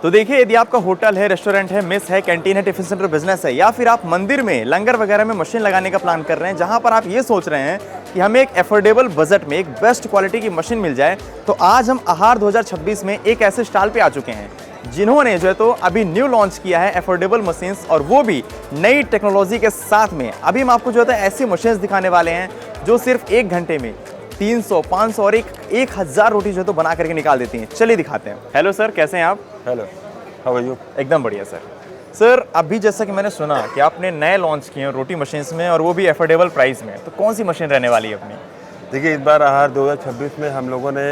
तो देखिए, यदि आपका होटल है, रेस्टोरेंट है, मेस है, कैंटीन है, टिफिन सेंटर बिजनेस है, या फिर आप मंदिर में लंगर वगैरह में मशीन लगाने का प्लान कर रहे हैं, जहां पर आप ये सोच रहे हैं कि हमें एक एफोर्डेबल बजट में एक बेस्ट क्वालिटी की मशीन मिल जाए, तो आज हम आहार 2026 में एक ऐसे स्टॉल पे आ चुके हैं जिन्होंने जो है तो अभी न्यू लॉन्च किया है एफोर्डेबल मशीन्स, और वो भी नई टेक्नोलॉजी के साथ में। अभी हम आपको जो है ऐसी मशीन्स दिखाने वाले हैं जो सिर्फ 1 घंटे में 300, 500 और 1000 रोटी जो है तो बना करके निकाल देती हैं। चलिए दिखाते हैं। हेलो सर, कैसे हैं आप? Hello, how are you? एकदम बढ़िया सर। सर, अभी जैसा कि मैंने सुना कि आपने नए लॉन्च किए हैं रोटी मशीन्स में, और वो भी एफोर्डेबल प्राइस में, तो कौन सी मशीन रहने वाली है अपनी? देखिए, इस बार आहार 2026 में हम लोगों ने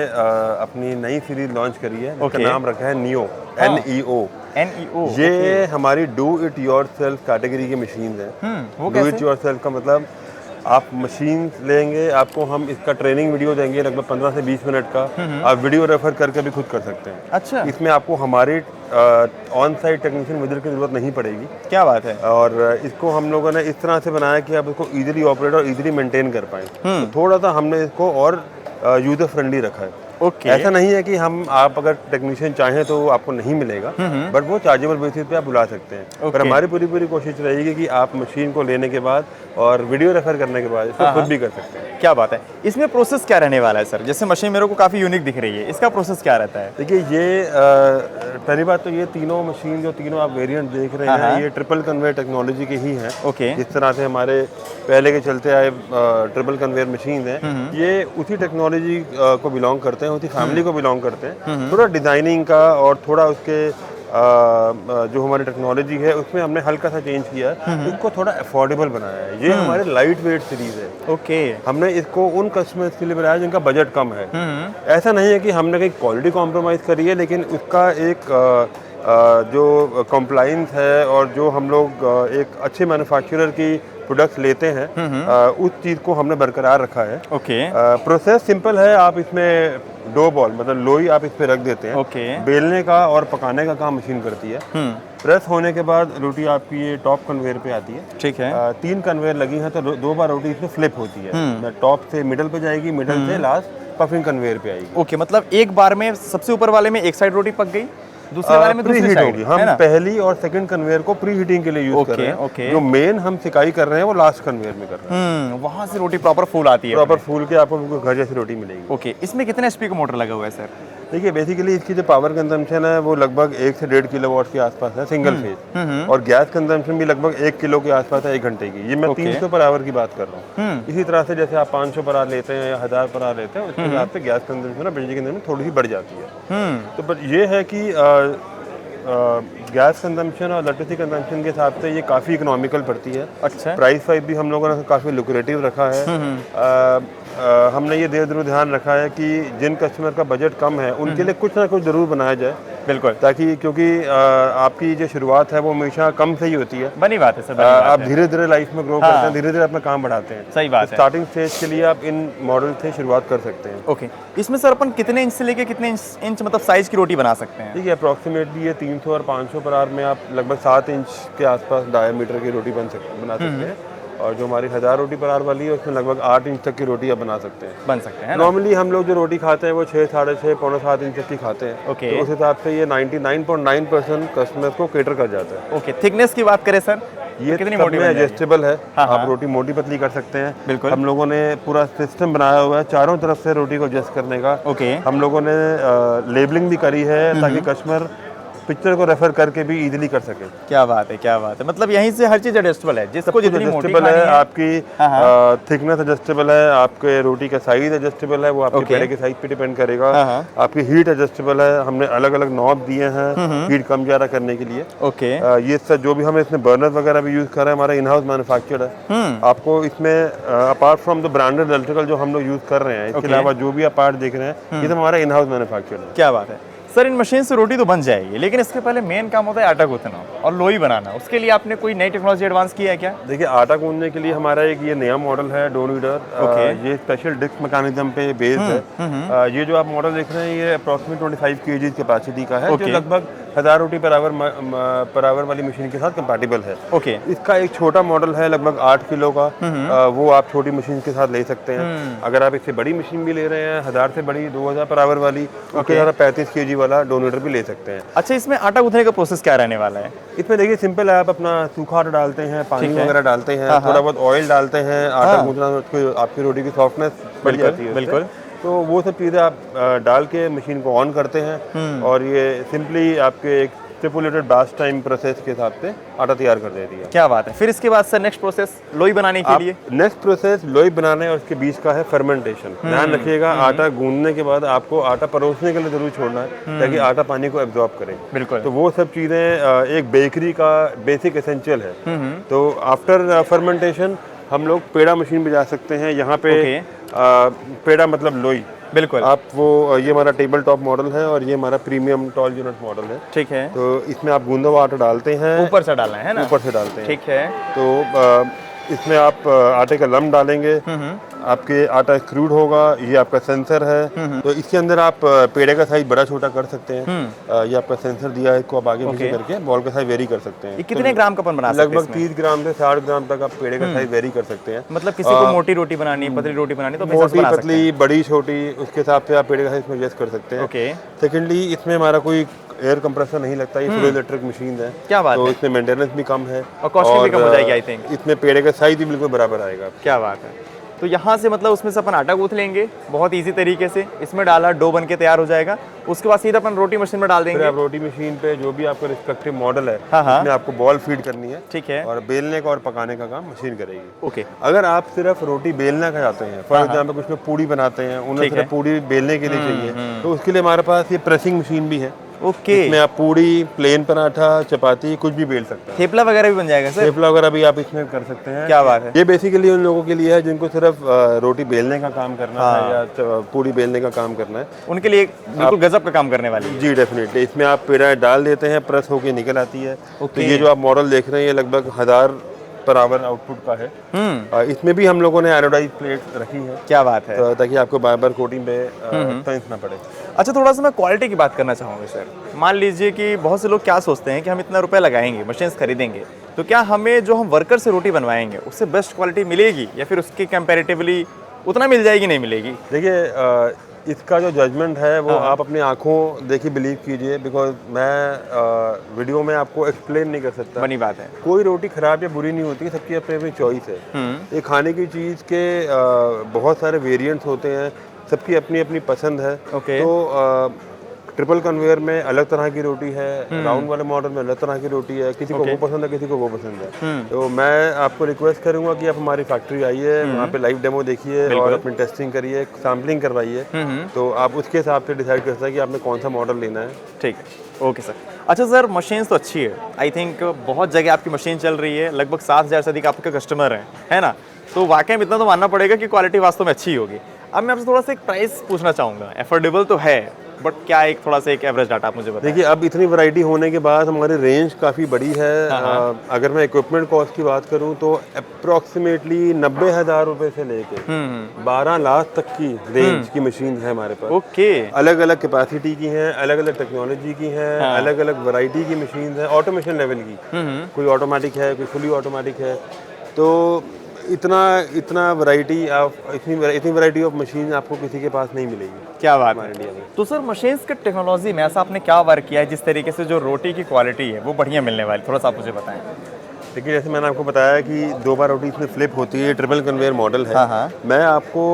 अपनी नई सीरीज लॉन्च करी है जिसका नाम रखा है नियो, NEO। ये हमारी डू इट योरसेल्फ कैटेगरी की मशीन है। डू इट योरसेल्फ का मतलब आप मशीन लेंगे, आपको हम इसका ट्रेनिंग वीडियो देंगे लगभग 15 से 20 मिनट का। आप वीडियो रेफर करके भी खुद कर सकते हैं। अच्छा। इसमें आपको हमारे ऑन साइट टेक्नीशियन विजिट की जरूरत नहीं पड़ेगी। क्या बात है। और इसको हम लोगों ने इस तरह से बनाया कि आप इसको इजीली ऑपरेट और इजीली मेंटेन कर पाएँ। तो थोड़ा सा हमने इसको और यूजर फ्रेंडली रखा है। ऐसा नहीं है कि आप अगर टेक्नीशियन चाहें तो आपको नहीं मिलेगा, बट वो चार्जेबल बेसिस पे आप बुला सकते हैं। पर हमारी पूरी कोशिश रहेगी कि आप मशीन को लेने के बाद और वीडियो रेफर करने के बाद इसको खुद भी कर सकते हैं। क्या बात है। इसमें प्रोसेस क्या रहने वाला है सर? जैसे मशीन मेरे को काफी यूनिक दिख रही है, इसका प्रोसेस क्या रहता है? देखिए, ये पहली बात तो ये तीनों मशीन जो तीनों आप वेरिएंट देख रहे हैं, ये ट्रिपल कन्वेयर टेक्नोलॉजी की ही है। जिस तरह से हमारे पहले के चलते आए ट्रिपल कन्वेयर मशीन है, ये उसी टेक्नोलॉजी को बिलोंग करते हैं, उसी फैमिली को बिलोंग करते हैं। थोड़ा डिजाइनिंग का और थोड़ा उसके जो हमारी टेक्नोलॉजी है उसमें हमने हल्का सा चेंज किया है, इसको थोड़ा अफोर्डेबल बनाया है। ये हमारे लाइट वेट सीरीज है। हमने इसको उन कस्टमर्स के लिए बनाया जिनका बजट कम है। ऐसा नहीं है कि हमने कहीं क्वालिटी कॉम्प्रोमाइज़ करी है, लेकिन उसका एक जो कंप्लाइंस है और जो हम लोग एक अच्छे मैन्युफैक्चरर की प्रोडक्ट्स लेते हैं, उस चीज़ को हमने बरकरार रखा है। प्रोसेस सिंपल है। आप इसमें डो बॉल मतलब लोई आप इस पे रख देते हैं। बेलने का और पकाने का काम मशीन करती है। प्रेस होने के बाद रोटी आपकी ये टॉप कन्वेयर पे आती है। ठीक है। 3 कन्वेयर लगी हैं तो 2 बार रोटी इसमें फ्लिप होती है। टॉप से मिडल पे जाएगी, मिडल से लास्ट पफिंग कन्वेयर पे आएगी। मतलब एक बार में सबसे ऊपर वाले में एक साइड रोटी पक गई, दूसरे वाले में प्री हीट होगी। हम पहली और सेकंड कन्वेयर को प्री हीटिंग के लिए यूज कर रहे हैं। जो मेन हम सिकाई कर रहे हैं वो लास्ट कन्वेयर में कर रहे हैं। वहां से रोटी प्रॉपर फूल आती है। प्रॉपर फूल के आपको घर जैसी रोटी मिलेगी। इसमें कितने एचपी का मोटर लगा हुआ है सर? देखिए, बेसिकली इसकी जो पावर कंजम्पशन है वो लगभग 1 से 1.5 किलोवाट के आसपास है सिंगल फेज, और गैस कंजम्पशन भी लगभग 1 किलो के आसपास है 1 घंटे की। ये मैं 300 पर आवर की बात कर रहा हूँ। इसी तरह से जैसे आप 500 पर आवर लेते हैं या 1000 पर आवर लेते हैं, उसके हिसाब से गैस कंजम्पशन और बिजली कंजम्पशन थोड़ी सी बढ़ जाती है। तो पर ये है कि गैस कंजम्पशन और इलेक्ट्रिसिटी कंजम्पशन के हिसाब से ये काफ़ी इकोनॉमिकल पड़ती है। अच्छा। प्राइस वाइज भी हम लोगों ने काफ़ी लुक्रेटिव रखा है। हमने ये जरूर ध्यान रखा है कि जिन कस्टमर का बजट कम है उनके लिए कुछ ना कुछ ज़रूर बनाया जाए। बिल्कुल। ताकि क्योंकि आपकी जो शुरुआत है वो हमेशा कम से ही होती है। बनी बात है सर। आप धीरे धीरे लाइफ में ग्रो करते हैं, धीरे धीरे अपना काम बढ़ाते हैं। सही बात है। स्टार्टिंग स्टेज के लिए आप इन मॉडल से शुरुआत कर सकते हैं। इसमें सर अपन कितने इंच से लेके कितने इंच मतलब साइज की रोटी बना सकते हैं? ठीक है, अप्रॉक्सीमेटली ये 300 और 500 पर आवर में आप लगभग 7 इंच के आसपास डायमीटर की रोटी बना सकते हैं। और जो हमारी 1000 रोटी पर आवर वाली है उसमें लगभग 8 इंच तक की रोटी आप बना सकते हैं। नॉर्मली हम लोग जो रोटी खाते हैं वो 6, 6.5, पौने 7 इंच तक की खाते हैं। तो उस हिसाब से ये 99.9% कस्टमर्स को केटर कर जाता है। थिकनेस की बात करें सर, ये कितनी मोटी एडजस्टेबल है। आप रोटी मोटी पतली कर सकते हैं। बिल्कुल। हम लोगों ने पूरा सिस्टम बनाया हुआ है चारों तरफ से रोटी को एडजस्ट करने का। हम लोगों ने लेबलिंग भी करी है ताकि कस्टमर पिक्चर को रेफर करके भी इजीली कर सके। क्या बात है, क्या बात है। मतलब यहीं से हर चीज एडजस्टेबल है, जिसको जितनी मोटी एडजस्टेबल है, आपकी थिकनेस एडजस्टेबल है, आपके रोटी का साइज एडजस्टेबल है, वो आपके पेड़े के साइज पे डिपेंड करेगा। आपकी हीट एडजस्टेबल है, हमने अलग अलग नॉब दिए हैं हीट कम ज्यादा करने के लिए। ये सब जो भी हम इसमें बर्नर वगैरह भी यूज कर रहे हैं हमारा इन हाउस मैन्युफैक्चर्ड है। आपको इसमें apart from the branded electrical जो हम लोग यूज कर रहे हैं, इसके अलावा जो भी आप पार्ट देख रहे हैं ये तो हमारा इन हाउस मैन्युफैक्चर्ड है। क्या बात है सर। इन मशीन से रोटी तो बन जाएगी, लेकिन इसके पहले मेन काम होता है आटा गूंथना और लोई बनाना। उसके लिए आपने कोई नई टेक्नोलॉजी एडवांस किया है क्या? देखिए, आटा गूंथने के लिए हमारा एक ये नया मॉडल है डो नीडर। ये स्पेशल डिस्क मैकेनिज्म पे बेस्ड है। ये जो आप मॉडल देख रहे हैं ये अप्रॉक्सीमेट 25 kg कैपेसिटी का है, जो लगभग 1000 रोटी पर आवर वाली मशीन के साथ कंपैटिबल है। ओके। इसका एक छोटा मॉडल है लगभग 8 किलो का, वो आप छोटी मशीन के साथ ले सकते हैं। अगर आप इससे बड़ी मशीन भी ले रहे हैं, 1000 से बड़ी 2000 पर आवर वाली, उसके साथ 35 kg वाला डोनेटर भी ले सकते हैं। अच्छा, इसमें आटा गूंथने का प्रोसेस क्या रहने वाला है? इसमें देखिए सिंपल है, आप अपना सूखा आटा डालते हैं, पानी वगैरह डालते हैं, थोड़ा बहुत ऑयल डालते हैं, आटा गूंथना, आपकी रोटी की सॉफ्टनेस बढ़ जाती है। बिल्कुल। तो वो सब चीज़ें आप डाल के मशीन को ऑन करते हैं और ये सिंपली आपके एक स्टिपुलेटेड बैच टाइम प्रोसेस के हिसाब से आटा तैयार कर देती है। क्या बात है। फिर इसके बाद सर नेक्स्ट प्रोसेस लोई बनाने के लिए? नेक्स्ट प्रोसेस लोई बनाने और उसके बीच का है फर्मेंटेशन। ध्यान रखिएगा, आटा गूंदने के बाद आपको आटा परोसने के लिए जरूर छोड़ना है ताकि आटा पानी को एब्जॉर्ब करे। बिल्कुल। तो वो सब चीज़ें एक बेकरी का बेसिक एसेंशियल है। तो आफ्टर फर्मेंटेशन हम लोग पेड़ा मशीन पे जा सकते हैं। यहाँ पे पेड़ा मतलब लोई। बिल्कुल। आप वो ये हमारा टेबल टॉप मॉडल है और ये हमारा प्रीमियम टॉल यूनिट मॉडल है। ठीक है। तो इसमें आप गूंदा हुआ आटा डालते हैं, ऊपर से डालना है ना? ऊपर से डालते हैं। ठीक है। तो इसमें आप आटे का लम्ब डालेंगे, आपके आटा एक्सट्रूड होगा, ये आपका सेंसर है। तो इसके अंदर आप पेड़े का साइज बड़ा छोटा कर सकते हैं। ये आपका सेंसर दिया है, इसको आप आगे पीछे करके बॉल का साइज वेरी कर सकते हैं। ये कितने ग्राम का बना सकते हैं? लगभग 30 ग्राम से 60 ग्राम तक आप पेड़े का साइज वेरी कर सकते हैं। मतलब किसी को मोटी रोटी बनानी है, पतली रोटी बनानी, तो मोटी पतली बड़ी छोटी उसके हिसाब से आप पेड़े का साइज में एडजस्ट कर सकते हैं। ओके। सेकेंडली इसमें हमारा कोई एयर कंप्रेसर नहीं लगता, ये फुल इलेक्ट्रिक मशीन है। क्या बात तो है। इसमें मेंटेनेंस भी कम है और कॉस्ट भी कम हो जाएगी आई थिंक। इसमें पेड़े का साइज भी बिल्कुल बराबर आएगा। क्या बात है। तो यहाँ से मतलब उसमें से अपन आटा गूंथ लेंगे बहुत इजी तरीके से, इसमें डाला डो बन के तैयार हो जाएगा। उसके बाद सीधा अपन रोटी मशीन में डाल देंगे। आप रोटी मशीन पे जो भी आपका रिस्पेक्टिव मॉडल है उसमें आपको बॉल फीड करनी है। ठीक है। और बेलने का और पकाने का काम मशीन करेगी। ओके। अगर आप सिर्फ रोटी बेलना का चाहते हैं, फॉर एग्जाम्पल कुछ लोग पूड़ी बनाते हैं, उन्हें सिर्फ पूड़ी बेलने के लिए चाहिए, तो उसके लिए हमारे पास ये प्रेसिंग मशीन भी है। ओके। इसमें आप पूड़ी, प्लेन पराठा, चपाती कुछ भी बेल सकते हैं। थेपला वगैरह भी बन जाएगा सर? थेपला वगैरह भी आप इसमें कर सकते हैं। क्या बात है। ये बेसिकली उन लोगों के लिए है जिनको सिर्फ रोटी बेलने का काम करना है या पूड़ी बेलने का काम करना है, उनके लिए बिल्कुल गजब का काम करने वाली है। जी डेफिनेटली। इसमें आप पेड़ा डाल देते हैं, प्रेस होके निकल आती है। तो ये जो आप मॉडल देख रहे हैं ये लगभग 1000 पर आवर आउटपुट का है। इसमें भी हम लोगों ने एनोडाइज प्लेट रखी है। क्या बात है। तो ताकि आपको बार बार कोटिंग पे एक्सपेंस ना पड़े। अच्छा, थोड़ा सा मैं क्वालिटी की बात करना चाहूँगा सर। मान लीजिए कि बहुत से लोग क्या सोचते हैं कि हम इतना रुपए लगाएंगे, मशीन्स खरीदेंगे, तो क्या हमें जो हम वर्कर से रोटी बनवाएंगे उससे बेस्ट क्वालिटी मिलेगी या फिर उसके कंपैरेटिवली उतना मिल जाएगी, नहीं मिलेगी? देखिए इसका जो जजमेंट है वो आप अपनी आंखों देखिए बिलीव कीजिए, बिकॉज मैं वीडियो में आपको एक्सप्लेन नहीं कर सकता। बनी बात है। कोई रोटी खराब या बुरी नहीं होती, सबकी अपनी अपनी चॉइस है। ये खाने की चीज़ के बहुत सारे वेरिएंट्स होते हैं, सबकी अपनी अपनी पसंद है। तो ट्रिपल कन्वेयर में अलग तरह की रोटी है, राउंड वाले मॉडल में अलग तरह की रोटी है, किसी को वो पसंद है, किसी को वो पसंद है। तो मैं आपको रिक्वेस्ट करूंगा कि आप हमारी फैक्ट्री आइए, वहाँ पे लाइव डेमो देखिए और अपनी टेस्टिंग करिए, सैम्पलिंग करवाइए, तो आप उसके हिसाब से डिसाइड कर सकते हैं कि आपने कौन सा मॉडल लेना है। ठीक है, ओके सर। अच्छा सर, मशीन्स तो अच्छी है, आई थिंक बहुत जगह आपकी मशीन चल रही है, लगभग 7000 से अधिक आपके कस्टमर हैं, है ना? तो वाकई में इतना तो मानना पड़ेगा कि क्वालिटी वास्तव में अच्छी होगी। अब मैं आपसे थोड़ा सा एक प्राइस पूछना चाहूँगा, एफोर्डेबल तो है, बट क्या एक थोड़ा सा एक एवरेज डाटा आप मुझे बताएं। देखिए अब इतनी वैरायटी होने के बाद हमारी रेंज काफ़ी बड़ी है। अगर मैं इक्विपमेंट कॉस्ट की बात करूं तो अप्रोक्सीमेटली 90,000 रुपए से लेके 12 लाख तक की रेंज की मशीन है हमारे पास। ओके। अलग अलग कैपेसिटी की हैं, अलग अलग टेक्नोलॉजी की हैं, अलग अलग वैरायटी की मशीन है, ऑटोमेशन लेवल की। कोई ऑटोमेटिक है, कोई फुली ऑटोमेटिक है। तो इतना वैरायटी आप इतनी वैरायटी ऑफ मशीन आपको किसी के पास नहीं मिलेगी। क्या बात है इंडिया में। तो सर मशीन्स के टेक्नोलॉजी में ऐसा आपने क्या वर्क किया है जिस तरीके से जो रोटी की क्वालिटी है वो बढ़िया मिलने वाली, थोड़ा सा आप मुझे बताएं। देखिए जैसे मैंने आपको बताया कि 2 बार रोटी इसमें फ्लिप होती है, ट्रिपल कन्वेयर मॉडल है। मैं आपको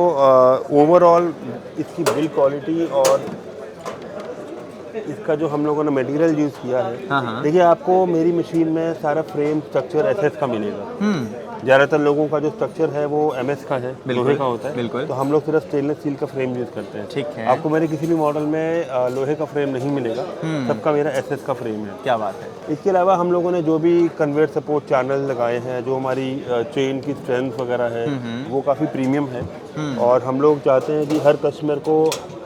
ओवरऑल इसकी बिल्ड क्वालिटी और इसका जो हम लोगों ने मटेरियल यूज़ किया है, देखिए आपको मेरी मशीन में सारा फ्रेम स्ट्रक्चर एसएस का मिलेगा। ज़्यादातर लोगों का जो स्ट्रक्चर है वो एमएस का है, लोहे का होता है। बिल्कुल। तो हम लोग सिर्फ स्टेनलेस स्टील का फ्रेम यूज़ करते हैं। ठीक है। आपको मेरे किसी भी मॉडल में लोहे का फ्रेम नहीं मिलेगा, सबका मेरा एसएस का फ्रेम है। क्या बात है। इसके अलावा हम लोगों ने जो भी कन्वेयर सपोर्ट चैनल लगाए हैं, जो हमारी चेन की स्ट्रेंथ वगैरह है, वो काफ़ी प्रीमियम है। और हम लोग चाहते हैं कि हर कस्टमर को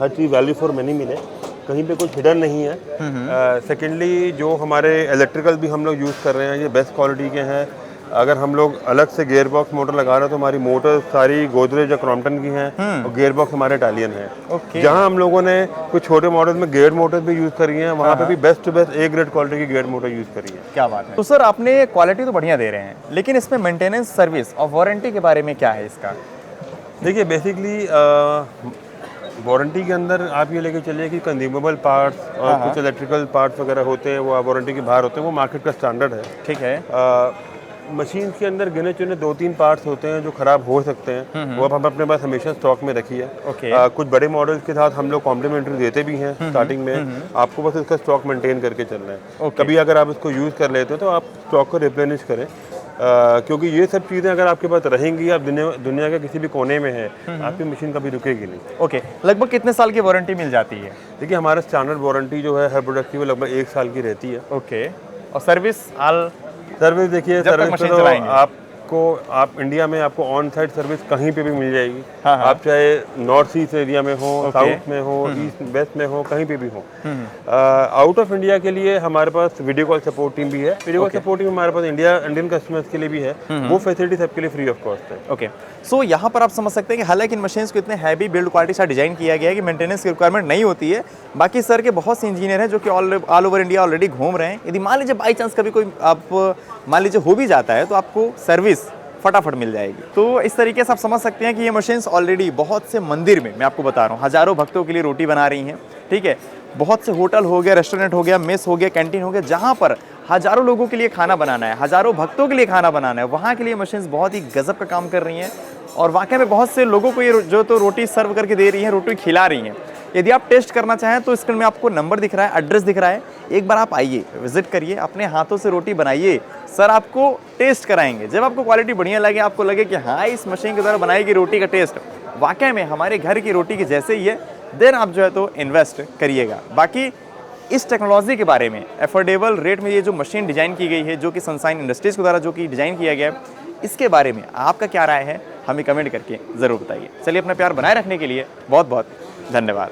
हर चीज़ वैल्यू फॉर मनी मिले, कहीं पे कुछ हिडन नहीं है। सेकेंडली जो हमारे इलेक्ट्रिकल भी हम लोग यूज़ कर रहे हैं ये बेस्ट क्वालिटी के हैं। अगर हम लोग अलग से गियर बॉक्स मोटर लगा रहे हैं तो हमारी मोटर सारी गोदरेज या क्रॉम्पटन की हैं और गियर बॉक्स हमारे इटालियन है। जहां हम लोगों ने कुछ छोटे मॉडल में गियर मोटर भी यूज करी है, वहां पे भी best to best A grade quality की गियर मोटर यूज करी है। क्या बात है। तो सर आपने क्वालिटी तो बढ़िया दे रहे हैं, लेकिन इसमें मेंटेनेंस, सर्विस और वारंटी के बारे में क्या है इसका? देखिए बेसिकली वारंटी के अंदर आप ये लेके चलिए कि कंज्यूमेबल पार्ट्स और कुछ इलेक्ट्रिकल पार्ट्स वगैरह होते हैं वो वारंटी के बाहर होते हैं, वो मार्केट का स्टैंडर्ड है। ठीक है। मशीन के अंदर गिने चुने 2-3 पार्ट्स होते हैं जो खराब हो सकते हैं, वो अब हम अपने पास हमेशा स्टॉक में रखी है। कुछ बड़े मॉडल्स के साथ हम लोग कॉम्प्लीमेंट्री देते भी हैं स्टार्टिंग में, आपको बस उसका स्टॉक मेंटेन करके चलना है। कभी अगर आप इसको यूज़ कर लेते हैं तो आप स्टॉक को रिप्लेनिश करें, क्योंकि ये सब चीज़ें अगर आपके पास रहेंगी, आप दुनिया के किसी भी कोने में है, आपकी मशीन कभी रुकेगी नहीं। ओके, लगभग कितने साल की वारंटी मिल जाती है? देखिए हमारा स्टैंडर्ड वारंटी जो है हर प्रोडक्ट की वो लगभग 1 साल की रहती है। ओके, और सर्विस देखिए सर्विस तो आप इंडिया में आपको ऑन साइट सर्विस कहीं पे भी मिल जाएगी। आप चाहे नॉर्थ ईस्ट एरिया में हो, साउथ में हो, ईस्ट वेस्ट में हो, कहीं पे भी हो। आउट ऑफ इंडिया के लिए हमारे पास वीडियो कॉल सपोर्ट टीम भी है। वीडियो कॉल सपोर्ट टीम हमारे पास इंडियन कस्टमर्स के लिए भी है, वो फैसिलिटी सबके लिए फ्री ऑफ कॉस्ट है। ओके, सो यहाँ पर आप समझ सकते हैं कि हालांकि इन मशीन्स को इतने हैवी बिल्ड क्वालिटी से डिजाइन किया गया है कि मेंटेनेंस की रिक्वायरमेंट नहीं होती है। बाकी सर के बहुत से इंजीनियर हैं जो कि ऑल ओवर इंडिया ऑलरेडी घूम रहे हैं। यदि मान लीजिए बाई चांस कभी कोई आप मान लीजिए हो भी जाता है तो आपको सर्विस फटाफट मिल जाएगी। तो इस तरीके से आप समझ सकते हैं कि ये मशीन्स ऑलरेडी बहुत से मंदिर में, मैं आपको बता रहा हूँ, हजारों भक्तों के लिए रोटी बना रही हैं। ठीक है, बहुत से होटल हो गया, रेस्टोरेंट हो गया, मेस हो गया, कैंटीन हो गया, जहाँ पर हजारों लोगों के लिए खाना बनाना है, हजारों भक्तों के लिए खाना बनाना है, वहाँ के लिए मशीन्स बहुत ही गजब का काम कर रही हैं। और वाकई में बहुत से लोगों को ये जो तो रोटी सर्व करके दे रही हैं, रोटी खिला रही हैं। यदि आप टेस्ट करना चाहें तो स्क्रीन में आपको नंबर दिख रहा है, एड्रेस दिख रहा है, एक बार आप आइए, विजिट करिए, अपने हाथों से रोटी बनाइए, सर आपको टेस्ट कराएंगे। जब आपको क्वालिटी बढ़िया लगे, आपको लगे कि हाँ इस मशीन के द्वारा बनाई गई रोटी का टेस्ट वाकई में हमारे घर की रोटी के जैसे ही है, देन आप जो है तो इन्वेस्ट करिएगा। बाकी इस टेक्नोलॉजी के बारे में अफोर्डेबल रेट में ये जो मशीन डिज़ाइन की गई है, जो कि सनशाइन इंडस्ट्रीज़ के द्वारा जो कि डिज़ाइन किया गया है, इसके बारे में आपका क्या राय है हमें कमेंट करके ज़रूर बताइए। चलिए, अपना प्यार बनाए रखने के लिए बहुत बहुत धन्यवाद।